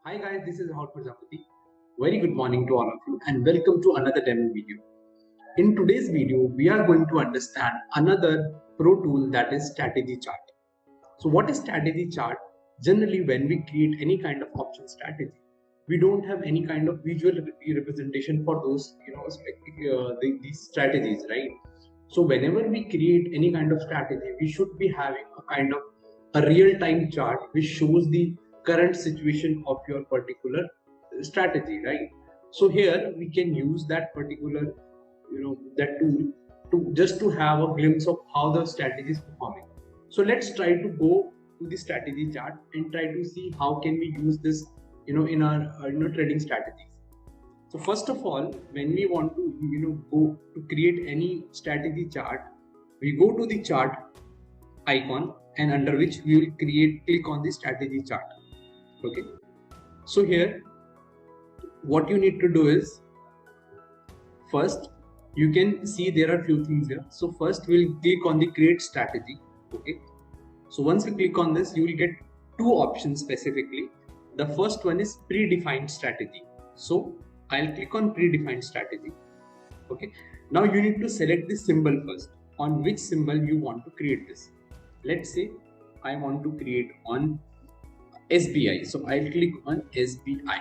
Hi guys, this is Rahul Prajapati. Very good morning to all of you and welcome to another demo video. In today's video, we are going to understand another pro tool, that is strategy chart. So what is strategy chart? Generally, when we create any kind of option strategy, we don't have any kind of visual representation for those, these strategies, right? So whenever we create any kind of strategy, we should be having a kind of a real-time chart which shows the current situation of your particular strategy, right? So here we can use that particular, that tool to just to have a glimpse of how the strategy is performing. So let's try to go to the strategy chart and try to see how can we use this, in our trading strategies. So first of all, when we want to go to create any strategy chart, we go to the chart icon and under which we will click on the strategy chart. Okay. So here, what you need to do is, first you can see there are few things here. So first we'll click on the create strategy. Okay. So once you click on this, you will get two options specifically. The first one is predefined strategy. So I'll click on predefined strategy. Okay. Now you need to select the symbol first, on which symbol you want to create this. Let's say I want to create on SBI. So I'll click on SBI.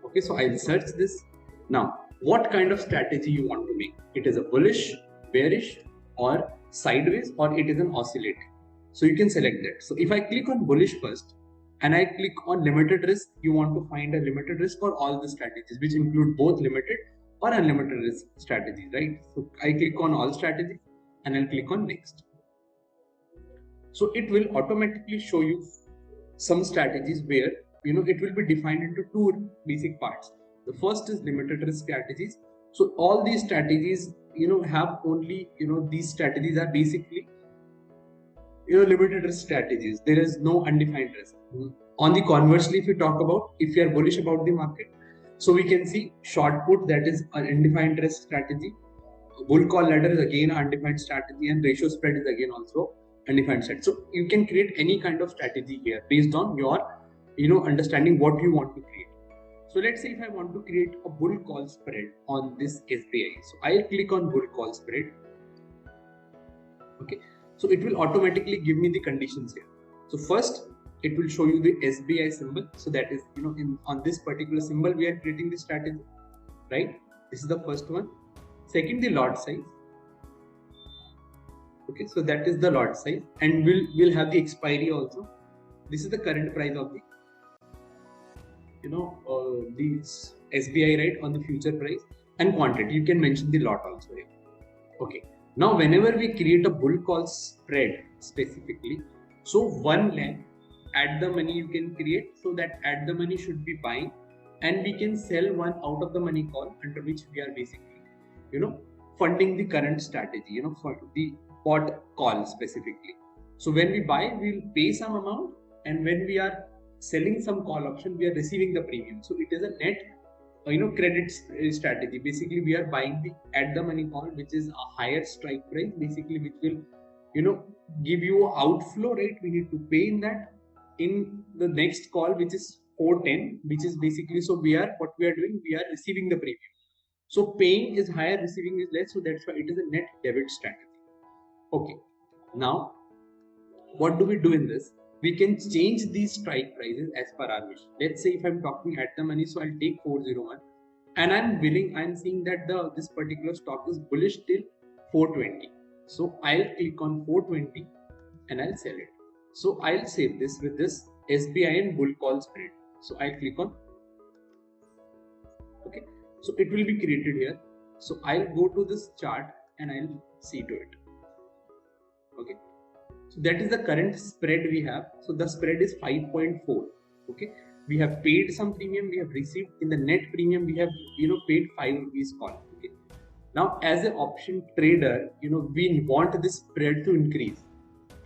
Okay. So I'll search this. Now, what kind of strategy you want to make? It is a bullish, bearish, or sideways, or it is an oscillator. So you can select that. So if I click on bullish first and I click on limited risk, you want to find a limited risk for all the strategies, which include both limited or unlimited risk strategies, right? So I click on all strategies and I'll click on next. So it will automatically show you some strategies where it will be defined into two basic parts. The first is limited risk strategies. So all these strategies have only these strategies are basically limited risk strategies. There is no undefined risk. On the conversely, if you talk about, if you are bullish about the market, so we can see short put, that is an undefined risk strategy. Bull call ladder is again an undefined strategy, and ratio spread is again also undefined strategy. So you can create any kind of strategy here based on your understanding what you want to create. So let's say if I want to create a bull call spread on this SBI, so I'll click on bull call spread. Okay, so it will automatically give me the conditions here. So first it will show you the SBI symbol. So that is on this particular symbol we are creating the strategy, right? This is the first one. Second, the lot size. Okay, so that is the lot size, and we'll have the expiry also. This is the current price of the the SBI, right, on the future price, and quantity. You can mention the lot also here. Okay. Now, whenever we create a bull call spread specifically, so one leg at the money you can create, so that at the money should be buying, and we can sell one out of the money call, under which we are basically funding the current strategy, for the pot call specifically. So when we buy, we'll pay some amount, and when we are selling some call option, we are receiving the premium. So it is a net credit strategy. Basically, we are buying the at the money call, which is a higher strike price, basically, which will give you an outflow rate. We need to pay in that in the next call, which is 410, which is basically, so what we are doing, we are receiving the premium. So paying is higher, receiving is less, so that's why it is a net debit strategy. Okay, now what do we do in this? We can change these strike prices as per our wish. Let's say if I'm talking at the money, so I'll take 401, and I'm seeing that this particular stock is bullish till 420. So I'll click on 420 and I'll sell it. So I'll save this with this SBI and bull call spread. So I'll click on, okay. So it will be created here. So I'll go to this chart and I'll see to it. Okay. So that is the current spread we have. So the spread is 5.4. Okay. We have paid some premium. We have received in the net premium. We have paid 5 rupees call. Okay. Now as an option trader, we want this spread to increase.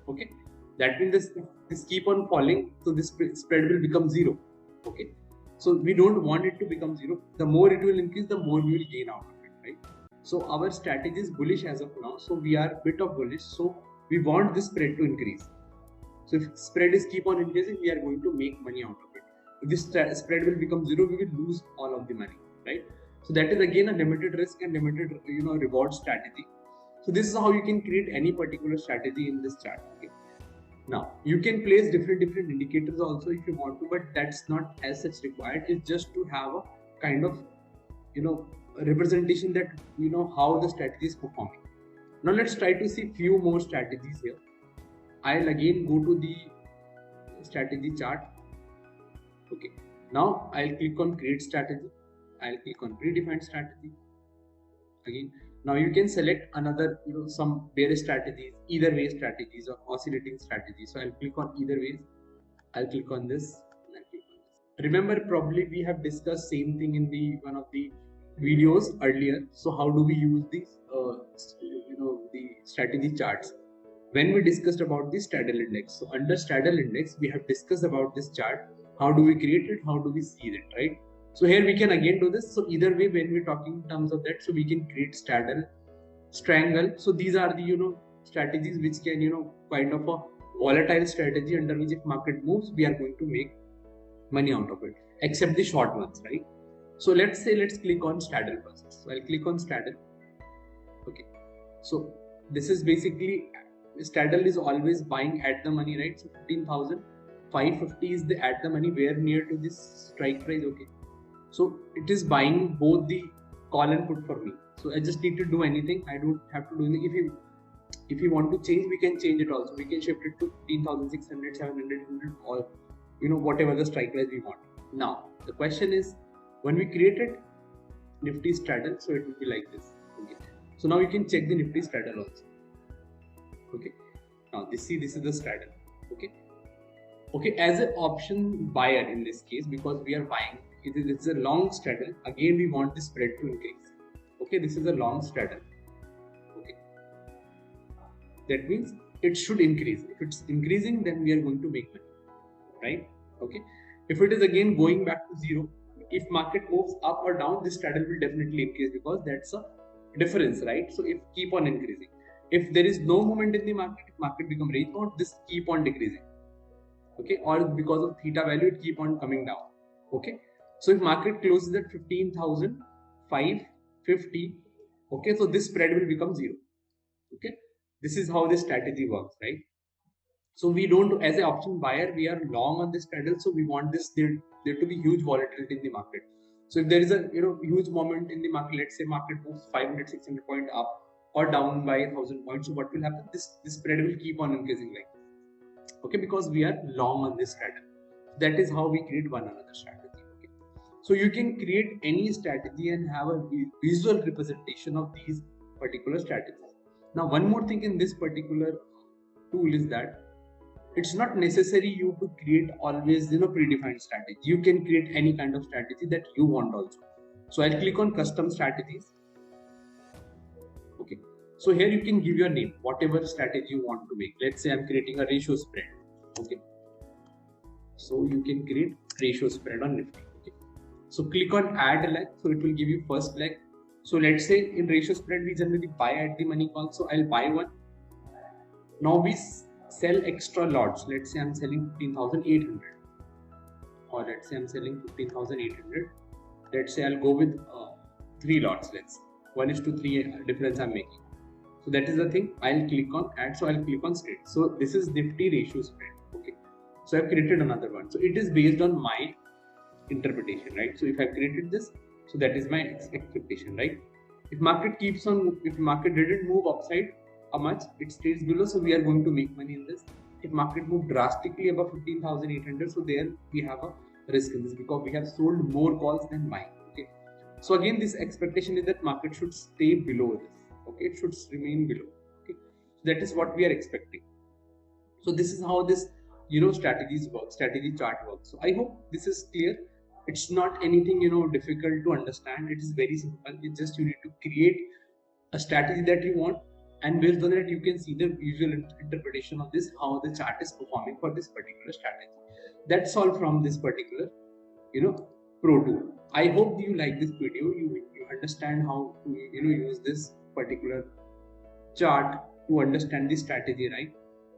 Okay. That means this keep on falling. So this spread will become 0. Okay. So we don't want it to become 0. The more it will increase, the more we will gain out of it, right? So our strategy is bullish as of now. So we are a bit of bullish. So we want this spread to increase. So if spread is keep on increasing, we are going to make money out of it. this spread will become zero, we will lose all of the money, right? So that is again a limited risk and limited reward strategy. So this is how you can create any particular strategy in this chart. Okay. Now you can place different indicators also if you want to, but that's not as such required. It's just to have a kind of representation that how the strategy is performing. Now let's try to see few more strategies here. I'll again go to the strategy chart. Okay, now I'll click on create strategy. I'll click on predefined strategy. Again, now you can select another some bearish strategies, either way strategies, or oscillating strategies. So I'll click on either ways. I'll click on this and I'll click on this. Remember, probably we have discussed same thing in the one of the videos earlier. So how do we use these the strategy charts? When we discussed about the straddle index, so under straddle index we have discussed about this chart. How do we create it? How do we see it, right? So here we can again do this. So either way, when we're talking in terms of that, so we can create straddle, strangle. So these are the strategies which can kind of a volatile strategy under which if market moves, we are going to make money out of it, except the short ones, right? So let's click on straddle first. So I'll click on straddle. Okay, so this is basically straddle is always buying at the money, right? So 15,550 is the at the money, where near to this strike price. Okay, so it is buying both the call and put for me. So I just need to do anything. I don't have to do anything. If you want to change, we can change it also. We can shift it to 15,600, 700, 100, or whatever the strike price we want. Now the question is, when we created Nifty straddle, so it will be like this. Okay, so now you can check the Nifty straddle also. Okay, now this is the straddle. Okay, as an option buyer in this case, because we are buying, it's a long straddle. Again, we want the spread to increase. Okay, this is a long straddle. Okay, that means it should increase. If it's increasing, then we are going to make money, right? Okay, if it is again going back to zero, if market moves up or down, this straddle will definitely increase, because that's a difference, right? So if keep on increasing. If there is no movement in the market, if market become range bound, this keep on decreasing. Okay, or because of theta value, it keep on coming down. Okay, so if market closes at 15,550, okay, so this spread will become zero. Okay, this is how this strategy works, right? So we don't, as an option buyer, we are long on this straddle, so we want this there to be huge volatility in the market. So if there is a huge moment in the market, let's say market moves 500, 600 point up or down by 1,000 points, so what will happen? This spread will keep on increasing like this. Okay, because we are long on this strategy. That is how we create one another strategy. Okay, so you can create any strategy and have a visual representation of these particular strategies. Now, one more thing in this particular tool is that it's not necessary you to create always predefined strategy. You can create any kind of strategy that you want also. So I'll click on custom strategies. Okay, so here you can give your name, whatever strategy you want to make. Let's say I'm creating a ratio spread. Okay, so you can create ratio spread on Nifty. Okay, so click on add leg, so it will give you first leg. So let's say in ratio spread we generally buy at the money call, so I'll buy one. Now we sell extra lots. Let's say I'm selling 15,800, or let's say I'm selling 15,800. Let's say I'll go with 3 lots. Let's 1:3 difference I'm making. So that is the thing. I'll click on add. So I'll click on straight. So this is Nifty ratio spread. Okay, so I've created another one. So it is based on my interpretation, right? So if I created this, so that is my expectation, right? If market keeps on, if market didn't move upside a much, it stays below, so we are going to make money in this. If market moved drastically above 15,800, so there we have a risk in this, because we have sold more calls than buying. Okay, so again this expectation is that market should stay below this. Okay, it should remain below. Okay, so that is what we are expecting. So this is how this strategies work, strategy chart works. So I hope this is clear. It's not anything difficult to understand. It is very simple. It's just you need to create a strategy that you want, and based on that you can see the visual interpretation of this, how the chart is performing for this particular strategy. That's all from this particular pro tool. I hope you like this video. You understand how to use this particular chart to understand the strategy, right?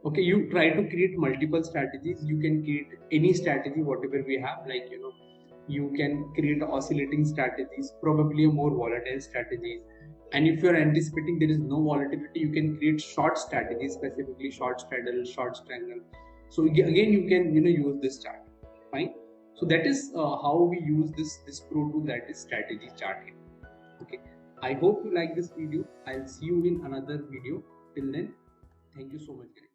Okay, you try to create multiple strategies. You can create any strategy whatever we have, like you can create oscillating strategies, probably a more volatile strategies. And if you're anticipating there is no volatility, you can create short strategies, specifically short straddle, short strangle. So again you can use this chart. Fine. So that is how we use this pro tool, that is strategy chart here. Okay, I hope you like this video. I'll see you in another video. Till then, thank you so much guys.